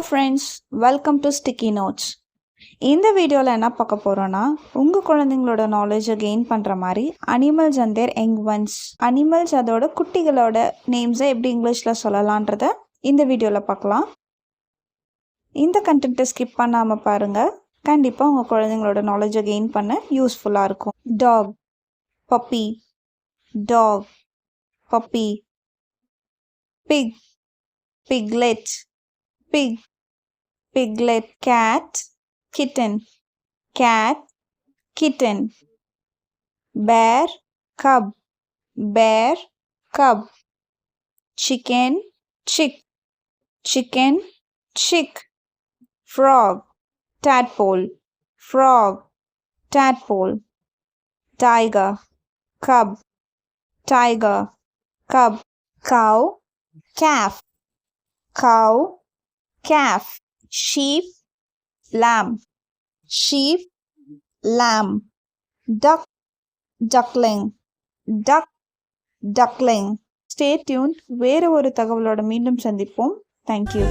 Friends, welcome to sticky notes. இந்த வீடியோவில் என்ன பார்க்க போகிறோன்னா, உங்கள் குழந்தைங்களோட நாலேஜை கெயின் பண்ணுற மாதிரி animals and their young ones, அனிமல்ஸ் அதோட குட்டிகளோட நேம்ஸை எப்படி இங்கிலீஷில் சொல்லலான்றத இந்த வீடியோவில் பார்க்கலாம். இந்த கண்டென்ட்டை ஸ்கிப் பண்ணாமல் பாருங்கள். கண்டிப்பாக உங்கள் குழந்தைங்களோட நாலேஜை கெயின் பண்ண யூஸ்ஃபுல்லாக இருக்கும். Dog, puppy, dog, puppy. Pig, piglet, pig, piglet. Cat, kitten, cat, kitten. Bear, cub, bear, cub. Chicken, chick, chicken, chick. Frog, tadpole, frog, tadpole. Tiger, cub, tiger, cub. Cow, calf, cow, calf. Sheep, lamb, sheep, lamb. Duck, duckling, duck, duckling. Stay tuned. வேறு ஒரு தகவலோட மீண்டும் சந்திப்போம். Thank you.